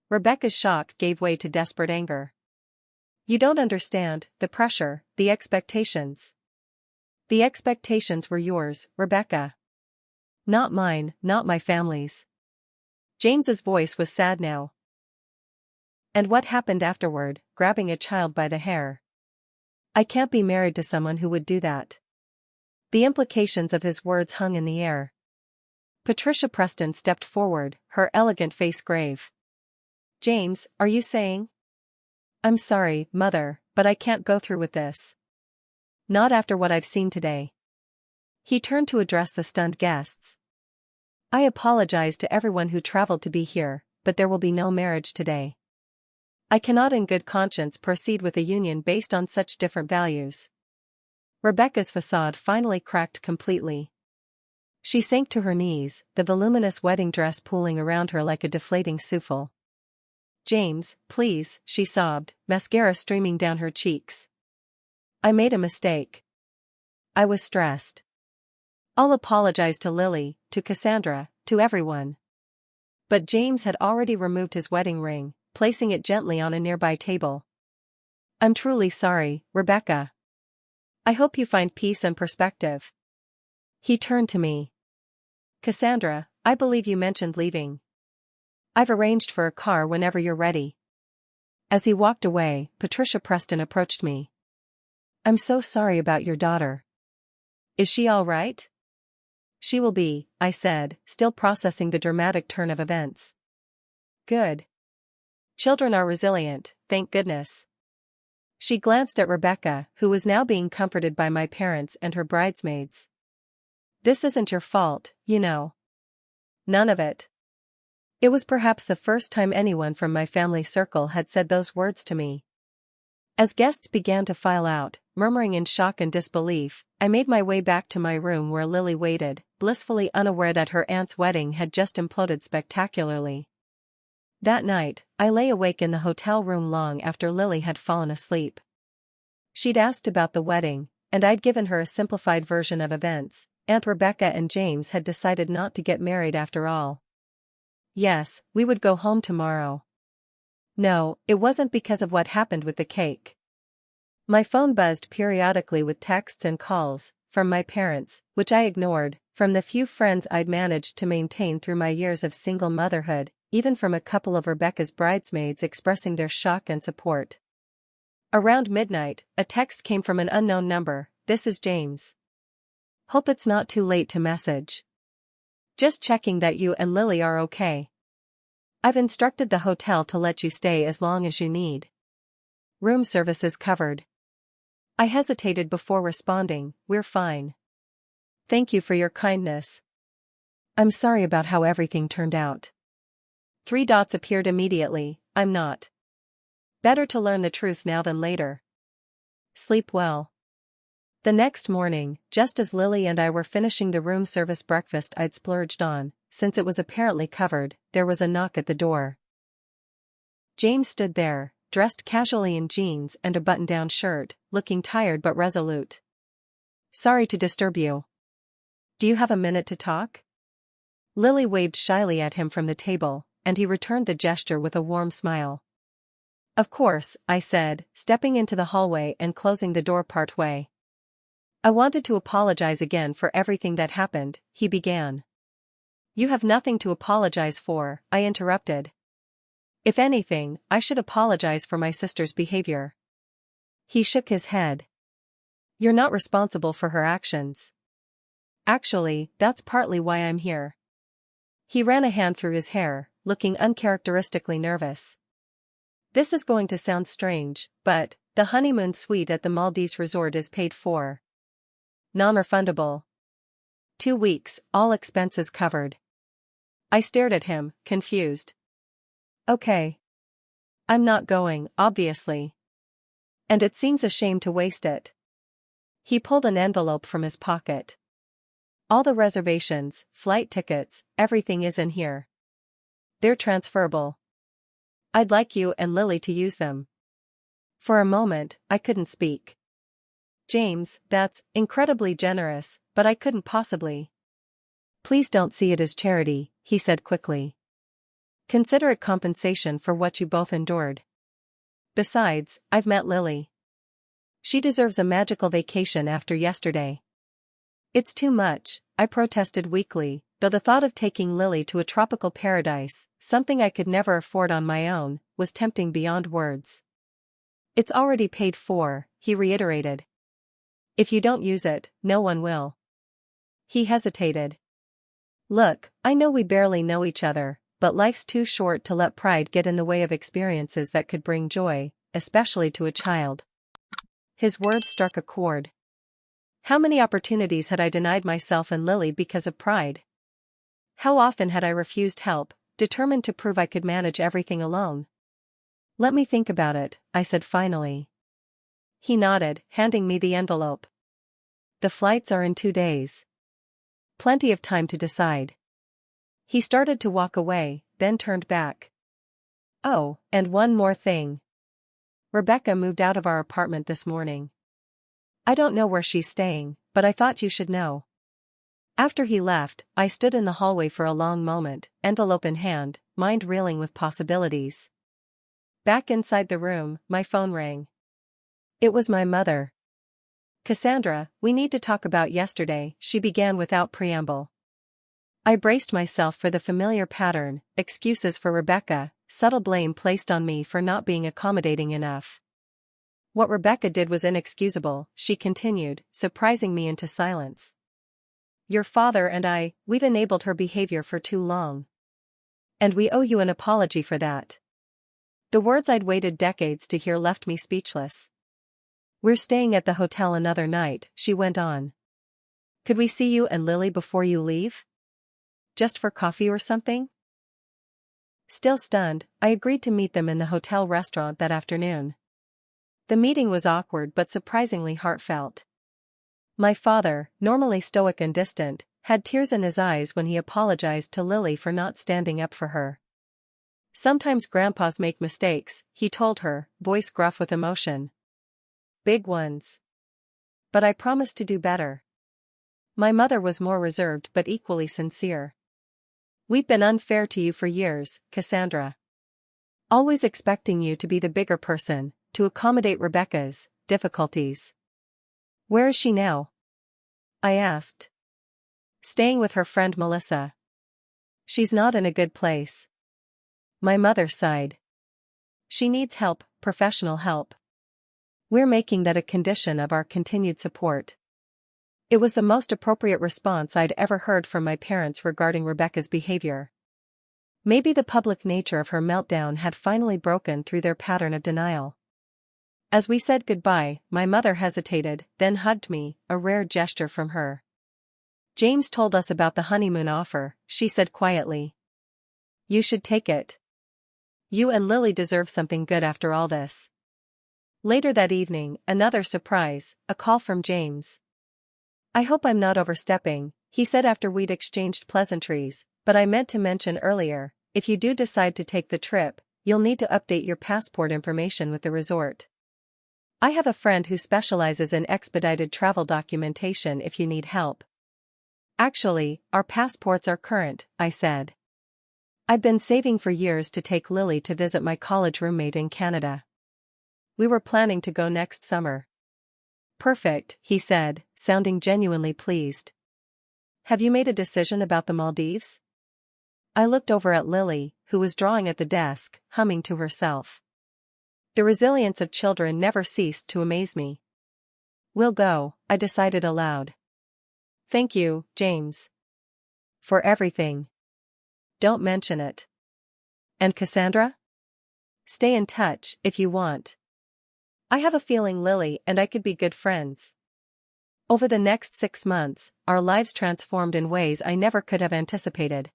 Rebecca's shock gave way to desperate anger. You don't understand, the pressure, the expectations. The expectations were yours, Rebecca. Not mine, not my family's. James's voice was sad now. And what happened afterward, grabbing a child by the hair? I can't be married to someone who would do that. The implications of his words hung in the air. Patricia Preston stepped forward, her elegant face grave. James, are you saying? I'm sorry, Mother, but I can't go through with this. Not after what I've seen today. He turned to address the stunned guests. I apologize to everyone who traveled to be here, but there will be no marriage today. I cannot in good conscience proceed with a union based on such different values. Rebecca's facade finally cracked completely. She sank to her knees, the voluminous wedding dress pooling around her like a deflating souffle. James, please, she sobbed, mascara streaming down her cheeks. I made a mistake. I was stressed. I'll apologize to Lily, to Cassandra, to everyone. But James had already removed his wedding ring, placing it gently on a nearby table. I'm truly sorry, Rebecca. I hope you find peace and perspective. He turned to me. Cassandra, I believe you mentioned leaving. I've arranged for a car whenever you're ready. As he walked away, Patricia Preston approached me. I'm so sorry about your daughter. Is she all right? She will be, I said, still processing the dramatic turn of events. Good. Children are resilient, thank goodness. She glanced at Rebecca, who was now being comforted by my parents and her bridesmaids. This isn't your fault, you know. None of it. It was perhaps the first time anyone from my family circle had said those words to me. As guests began to file out, murmuring in shock and disbelief, I made my way back to my room where Lily waited, blissfully unaware that her aunt's wedding had just imploded spectacularly. That night, I lay awake in the hotel room long after Lily had fallen asleep. She'd asked about the wedding, and I'd given her a simplified version of events. Aunt Rebecca and James had decided not to get married after all. Yes, we would go home tomorrow. No, it wasn't because of what happened with the cake. My phone buzzed periodically with texts and calls, from my parents, which I ignored, from the few friends I'd managed to maintain through my years of single motherhood, even from a couple of Rebecca's bridesmaids expressing their shock and support. Around midnight, a text came from an unknown number. This is James. Hope it's not too late to message. Just checking that you and Lily are okay. I've instructed the hotel to let you stay as long as you need. Room service is covered. I hesitated before responding, we're fine. Thank you for your kindness. I'm sorry about how everything turned out. 3 dots appeared immediately, I'm not. Better to learn the truth now than later. Sleep well. The next morning, just as Lily and I were finishing the room service breakfast I'd splurged on, since it was apparently covered, there was a knock at the door. James stood there, dressed casually in jeans and a button-down shirt, looking tired but resolute. Sorry to disturb you. Do you have a minute to talk? Lily waved shyly at him from the table, and he returned the gesture with a warm smile. Of course, I said, stepping into the hallway and closing the door partway. I wanted to apologize again for everything that happened, he began. You have nothing to apologize for, I interrupted. If anything, I should apologize for my sister's behavior. He shook his head. You're not responsible for her actions. Actually, that's partly why I'm here. He ran a hand through his hair, looking uncharacteristically nervous. This is going to sound strange, but the honeymoon suite at the Maldives resort is paid for. Non-refundable. 2 weeks, all expenses covered. I stared at him, confused. Okay. I'm not going, obviously. And it seems a shame to waste it. He pulled an envelope from his pocket. All the reservations, flight tickets, everything is in here. They're transferable. I'd like you and Lily to use them. For a moment, I couldn't speak. James, that's incredibly generous, but I couldn't possibly. Please don't see it as charity, he said quickly. Consider it compensation for what you both endured. Besides, I've met Lily. She deserves a magical vacation after yesterday. It's too much, I protested weakly, though the thought of taking Lily to a tropical paradise, something I could never afford on my own, was tempting beyond words. It's already paid for, he reiterated. If you don't use it, no one will. He hesitated. Look, I know we barely know each other, but life's too short to let pride get in the way of experiences that could bring joy, especially to a child. His words struck a chord. How many opportunities had I denied myself and Lily because of pride? How often had I refused help, determined to prove I could manage everything alone? Let me think about it, I said finally. He nodded, handing me the envelope. The flights are in 2 days. Plenty of time to decide. He started to walk away, then turned back. Oh, and one more thing. Rebecca moved out of our apartment this morning. I don't know where she's staying, but I thought you should know. After he left, I stood in the hallway for a long moment, envelope in hand, mind reeling with possibilities. Back inside the room, my phone rang. It was my mother. Cassandra, we need to talk about yesterday, she began without preamble. I braced myself for the familiar pattern, excuses for Rebecca, subtle blame placed on me for not being accommodating enough. What Rebecca did was inexcusable, she continued, surprising me into silence. Your father and we've enabled her behavior for too long. And we owe you an apology for that. The words I'd waited decades to hear left me speechless. We're staying at the hotel another night, she went on. Could we see you and Lily before you leave? Just for coffee or something? Still stunned, I agreed to meet them in the hotel restaurant that afternoon. The meeting was awkward but surprisingly heartfelt. My father, normally stoic and distant, had tears in his eyes when he apologized to Lily for not standing up for her. Sometimes grandpas make mistakes, he told her, voice gruff with emotion. Big ones. But I promised to do better. My mother was more reserved but equally sincere. We've been unfair to you for years, Cassandra. Always expecting you to be the bigger person, to accommodate Rebecca's difficulties. Where is she now? I asked. Staying with her friend Melissa. She's not in a good place. My mother sighed. She needs help, professional help. We're making that a condition of our continued support. It was the most appropriate response I'd ever heard from my parents regarding Rebecca's behavior. Maybe the public nature of her meltdown had finally broken through their pattern of denial. As we said goodbye, my mother hesitated, then hugged me, a rare gesture from her. James told us about the honeymoon offer, she said quietly. You should take it. You and Lily deserve something good after all this. Later that evening, another surprise, a call from James. I hope I'm not overstepping, he said after we'd exchanged pleasantries, but I meant to mention earlier, if you do decide to take the trip, you'll need to update your passport information with the resort. I have a friend who specializes in expedited travel documentation if you need help. Actually, our passports are current, I said. I've been saving for years to take Lily to visit my college roommate in Canada. We were planning to go next summer. Perfect, he said, sounding genuinely pleased. Have you made a decision about the Maldives? I looked over at Lily, who was drawing at the desk, humming to herself. The resilience of children never ceased to amaze me. We'll go, I decided aloud. Thank you, James. For everything. Don't mention it. And Cassandra? Stay in touch, if you want. I have a feeling Lily and I could be good friends. Over the next 6 months, our lives transformed in ways I never could have anticipated.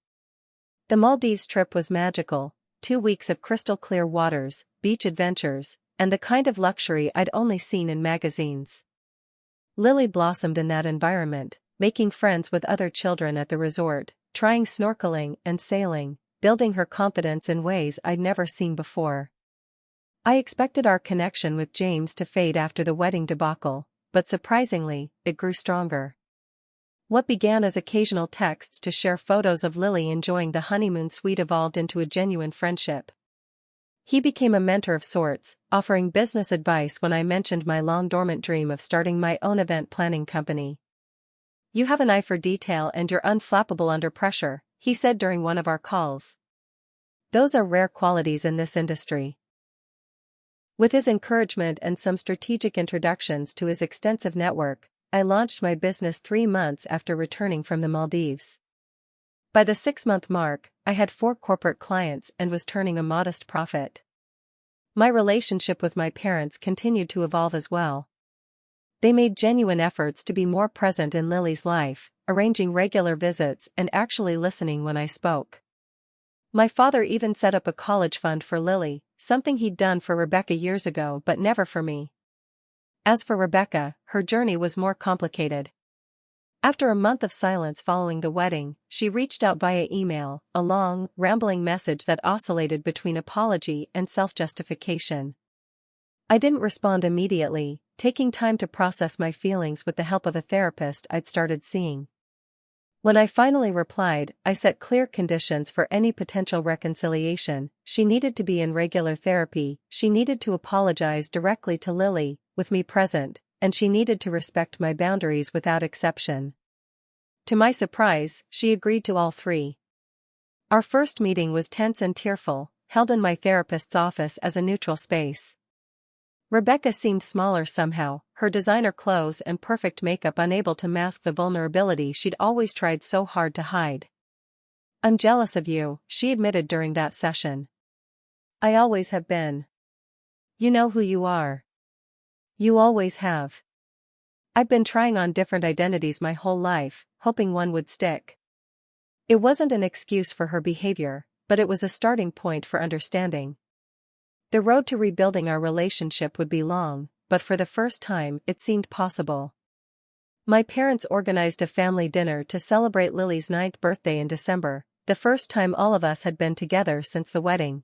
The Maldives trip was magical, 2 weeks of crystal-clear waters, beach adventures, and the kind of luxury I'd only seen in magazines. Lily blossomed in that environment, making friends with other children at the resort, trying snorkeling and sailing, building her confidence in ways I'd never seen before. I expected our connection with James to fade after the wedding debacle, but surprisingly, it grew stronger. What began as occasional texts to share photos of Lily enjoying the honeymoon suite evolved into a genuine friendship. He became a mentor of sorts, offering business advice when I mentioned my long-dormant dream of starting my own event planning company. You have an eye for detail and you're unflappable under pressure, he said during one of our calls. Those are rare qualities in this industry. With his encouragement and some strategic introductions to his extensive network, I launched my business 3 months after returning from the Maldives. By the 6-month mark, I had 4 corporate clients and was turning a modest profit. My relationship with my parents continued to evolve as well. They made genuine efforts to be more present in Lily's life, arranging regular visits and actually listening when I spoke. My father even set up a college fund for Lily, something he'd done for Rebecca years ago but never for me. As for Rebecca, her journey was more complicated. After a month of silence following the wedding, she reached out via email, a long, rambling message that oscillated between apology and self-justification. I didn't respond immediately, taking time to process my feelings with the help of a therapist I'd started seeing. When I finally replied, I set clear conditions for any potential reconciliation. She needed to be in regular therapy, she needed to apologize directly to Lily, with me present, and she needed to respect my boundaries without exception. To my surprise, she agreed to all three. Our first meeting was tense and tearful, held in my therapist's office as a neutral space. Rebecca seemed smaller somehow, her designer clothes and perfect makeup unable to mask the vulnerability she'd always tried so hard to hide. "I'm jealous of you," she admitted during that session. "I always have been. You know who you are. You always have. I've been trying on different identities my whole life, hoping one would stick." It wasn't an excuse for her behavior, but it was a starting point for understanding. The road to rebuilding our relationship would be long, but for the first time it seemed possible. My parents organized a family dinner to celebrate Lily's 9th birthday in December, the first time all of us had been together since the wedding.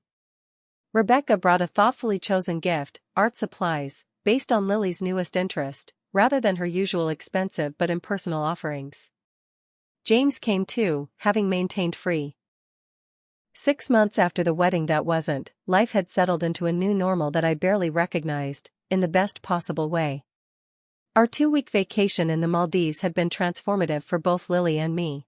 Rebecca brought a thoughtfully chosen gift, art supplies, based on Lily's newest interest, rather than her usual expensive but impersonal offerings. James came too, having maintained free. 6 months after the wedding life had settled into a new normal that I barely recognized, in the best possible way. Our 2-week vacation in the Maldives had been transformative for both Lily and me.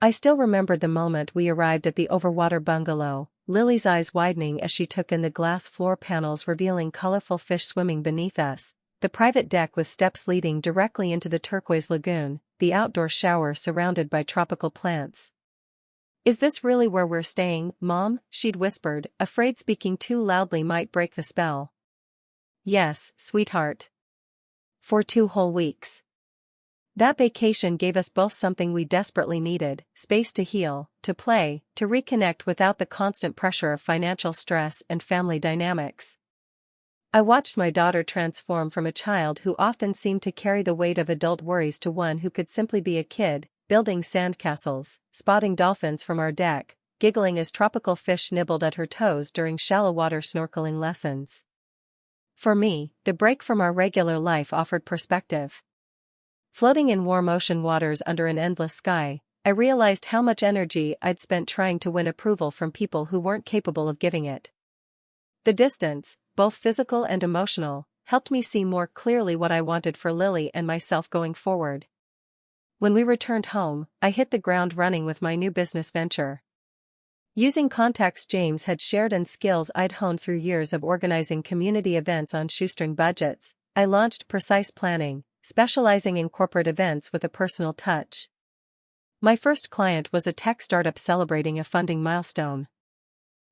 I still remembered the moment we arrived at the overwater bungalow, Lily's eyes widening as she took in the glass floor panels revealing colorful fish swimming beneath us, the private deck with steps leading directly into the turquoise lagoon, the outdoor shower surrounded by tropical plants. "Is this really where we're staying, Mom?" she'd whispered, afraid speaking too loudly might break the spell. "Yes, sweetheart. For 2 whole weeks. That vacation gave us both something we desperately needed, space to heal, to play, to reconnect without the constant pressure of financial stress and family dynamics." I watched my daughter transform from a child who often seemed to carry the weight of adult worries to one who could simply be a kid, building sandcastles, spotting dolphins from our deck, giggling as tropical fish nibbled at her toes during shallow water snorkeling lessons. For me, the break from our regular life offered perspective. Floating in warm ocean waters under an endless sky, I realized how much energy I'd spent trying to win approval from people who weren't capable of giving it. The distance, both physical and emotional, helped me see more clearly what I wanted for Lily and myself going forward. When we returned home, I hit the ground running with my new business venture. Using contacts James had shared and skills I'd honed through years of organizing community events on shoestring budgets, I launched Precise Planning, specializing in corporate events with a personal touch. My first client was a tech startup celebrating a funding milestone.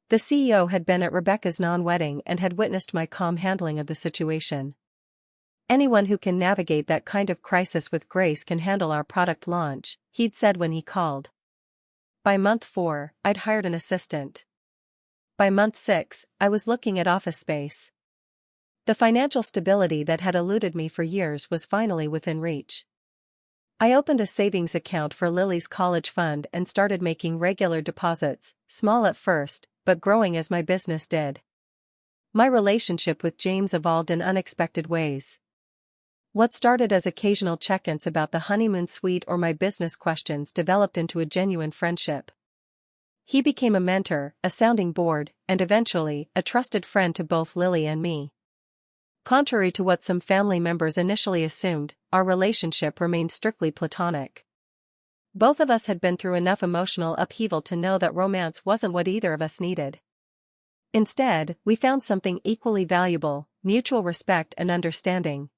The CEO had been at Rebecca's non-wedding and had witnessed my calm handling of the situation. "Anyone who can navigate that kind of crisis with grace can handle our product launch," he'd said when he called. By month 4, I'd hired an assistant. By month 6, I was looking at office space. The financial stability that had eluded me for years was finally within reach. I opened a savings account for Lily's college fund and started making regular deposits, small at first, but growing as my business did. My relationship with James evolved in unexpected ways. What started as occasional check-ins about the honeymoon suite or my business questions developed into a genuine friendship. He became a mentor, a sounding board, and eventually, a trusted friend to both Lily and me. Contrary to what some family members initially assumed, our relationship remained strictly platonic. Both of us had been through enough emotional upheaval to know that romance wasn't what either of us needed. Instead, we found something equally valuable: mutual respect and understanding.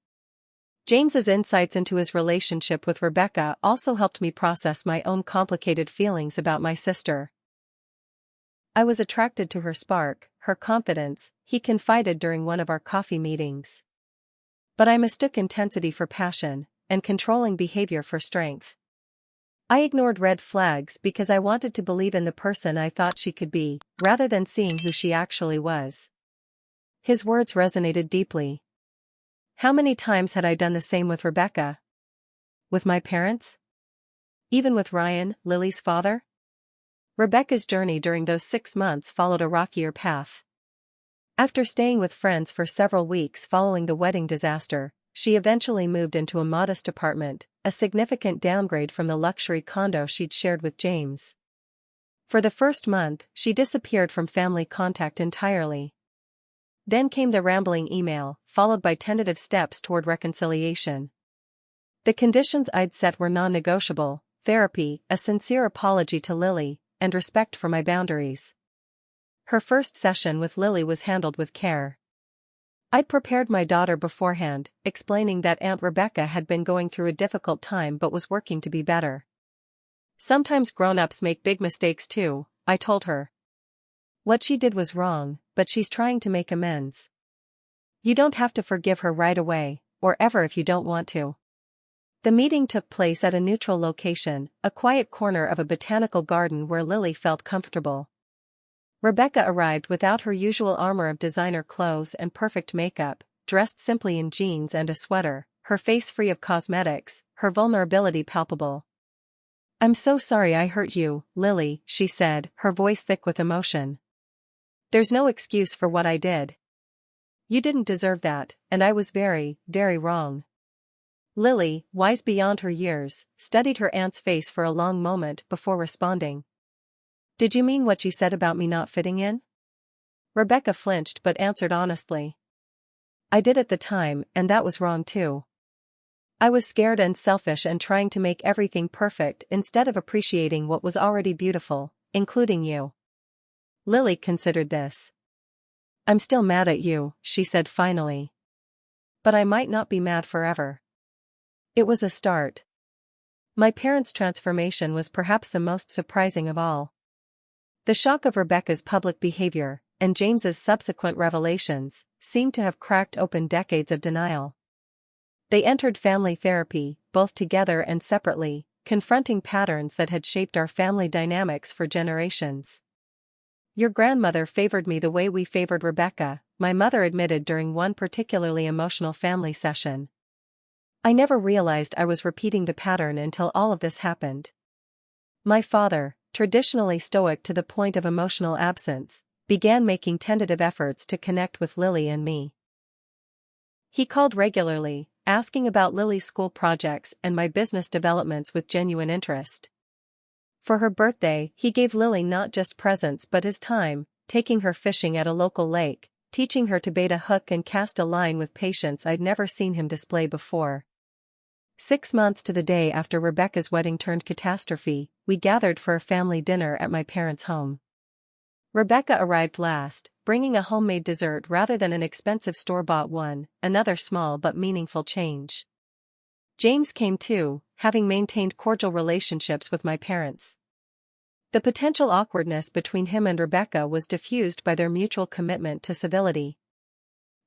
James's insights into his relationship with Rebecca also helped me process my own complicated feelings about my sister. I was attracted to her spark, her confidence, he confided during one of our coffee meetings. But I mistook intensity for passion, and controlling behavior for strength. I ignored red flags because I wanted to believe in the person I thought she could be, rather than seeing who she actually was. His words resonated deeply. How many times had I done the same with Rebecca? With my parents? Even with Ryan, Lily's father? Rebecca's journey during those 6 months followed a rockier path. After staying with friends for several weeks following the wedding disaster, she eventually moved into a modest apartment, a significant downgrade from the luxury condo she'd shared with James. For the first month, she disappeared from family contact entirely. Then came the rambling email, followed by tentative steps toward reconciliation. The conditions I'd set were non-negotiable: therapy, a sincere apology to Lily, and respect for my boundaries. Her first session with Lily was handled with care. I'd prepared my daughter beforehand, explaining that Aunt Rebecca had been going through a difficult time but was working to be better. Sometimes grown-ups make big mistakes too, I told her. What she did was wrong, but she's trying to make amends. You don't have to forgive her right away, or ever if you don't want to. The meeting took place at a neutral location, a quiet corner of a botanical garden where Lily felt comfortable. Rebecca arrived without her usual armor of designer clothes and perfect makeup, dressed simply in jeans and a sweater, her face free of cosmetics, her vulnerability palpable. "I'm so sorry I hurt you, Lily," she said, her voice thick with emotion. "There's no excuse for what I did. You didn't deserve that, and I was very, very wrong." Lily, wise beyond her years, studied her aunt's face for a long moment before responding. "Did you mean what you said about me not fitting in?" Rebecca flinched but answered honestly. "I did at the time, and that was wrong too. I was scared and selfish and trying to make everything perfect instead of appreciating what was already beautiful, including you." Lily considered this. "I'm still mad at you," she said finally. "But I might not be mad forever." It was a start. My parents' transformation was perhaps the most surprising of all. The shock of Rebecca's public behavior, and James's subsequent revelations, seemed to have cracked open decades of denial. They entered family therapy, both together and separately, confronting patterns that had shaped our family dynamics for generations. "Your grandmother favored me the way we favored Rebecca," my mother admitted during one particularly emotional family session. "I never realized I was repeating the pattern until all of this happened." My father, traditionally stoic to the point of emotional absence, began making tentative efforts to connect with Lily and me. He called regularly, asking about Lily's school projects and my business developments with genuine interest. For her birthday, he gave Lily not just presents but his time, taking her fishing at a local lake, teaching her to bait a hook and cast a line with patience I'd never seen him display before. 6 months to the day after Rebecca's wedding turned catastrophe, we gathered for a family dinner at my parents' home. Rebecca arrived last, bringing a homemade dessert rather than an expensive store-bought one, another small but meaningful change. James came too, having maintained cordial relationships with my parents. The potential awkwardness between him and Rebecca was diffused by their mutual commitment to civility.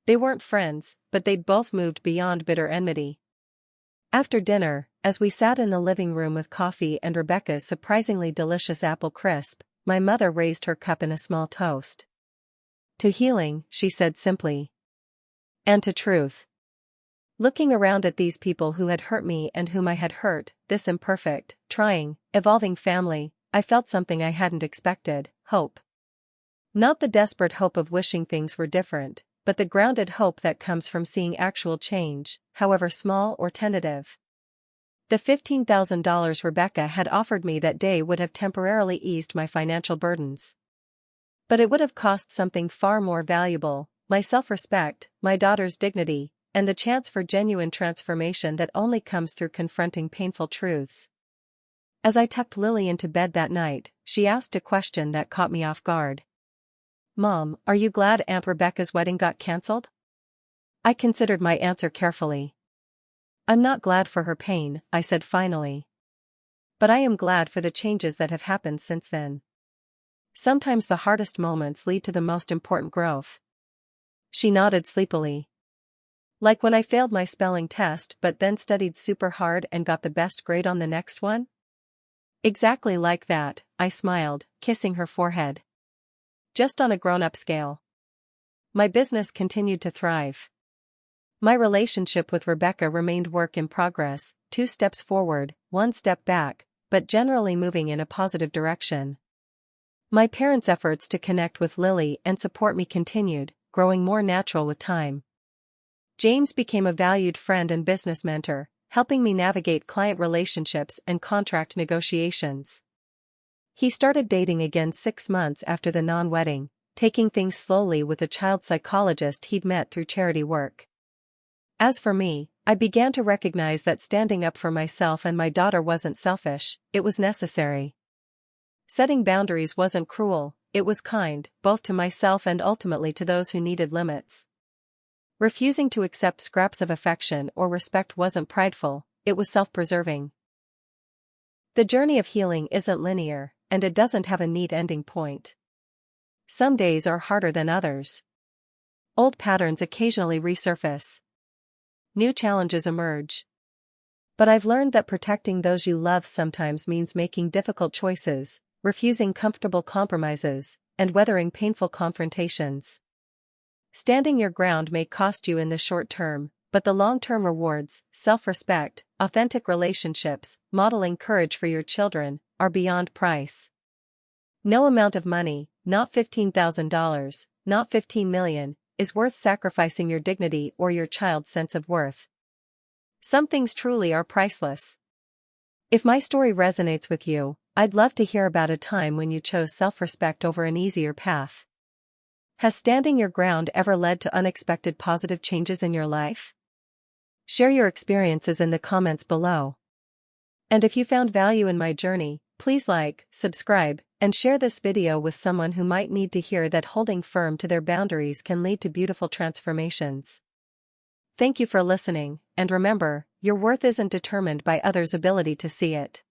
They weren't friends, but they'd both moved beyond bitter enmity. After dinner, as we sat in the living room with coffee and Rebecca's surprisingly delicious apple crisp, my mother raised her cup in a small toast. "To healing," she said simply. "And to truth." Looking around at these people who had hurt me and whom I had hurt, this imperfect, trying, evolving family, I felt something I hadn't expected: hope. Not the desperate hope of wishing things were different, but the grounded hope that comes from seeing actual change, however small or tentative. The $15,000 Rebecca had offered me that day would have temporarily eased my financial burdens. But it would have cost something far more valuable: my self-respect, my daughter's dignity, and the chance for genuine transformation that only comes through confronting painful truths. As I tucked Lily into bed that night, she asked a question that caught me off guard. "Mom, are you glad Aunt Rebecca's wedding got cancelled?" I considered my answer carefully. "I'm not glad for her pain," I said finally. "But I am glad for the changes that have happened since then. Sometimes the hardest moments lead to the most important growth." She nodded sleepily. Like when I failed my spelling test but then studied super hard and got the best grade on the next one? Exactly like that, I smiled, kissing her forehead. Just on a grown-up scale. My business continued to thrive. My relationship with Rebecca remained work in progress, 2 steps forward, 1 step back, but generally moving in a positive direction. My parents' efforts to connect with Lily and support me continued, growing more natural with time. James became a valued friend and business mentor, helping me navigate client relationships and contract negotiations. He started dating again 6 months after the non-wedding, taking things slowly with a child psychologist he'd met through charity work. As for me, I began to recognize that standing up for myself and my daughter wasn't selfish, it was necessary. Setting boundaries wasn't cruel, it was kind, both to myself and ultimately to those who needed limits. Refusing to accept scraps of affection or respect wasn't prideful, it was self-preserving. The journey of healing isn't linear, and it doesn't have a neat ending point. Some days are harder than others. Old patterns occasionally resurface. New challenges emerge. But I've learned that protecting those you love sometimes means making difficult choices, refusing comfortable compromises, and weathering painful confrontations. Standing your ground may cost you in the short term, but the long-term rewards, self-respect, authentic relationships, modeling courage for your children, are beyond price. No amount of money, not $15,000, not $15 million, is worth sacrificing your dignity or your child's sense of worth. Some things truly are priceless. If my story resonates with you, I'd love to hear about a time when you chose self-respect over an easier path. Has standing your ground ever led to unexpected positive changes in your life? Share your experiences in the comments below. And if you found value in my journey, please like, subscribe, and share this video with someone who might need to hear that holding firm to their boundaries can lead to beautiful transformations. Thank you for listening, and remember, your worth isn't determined by others' ability to see it.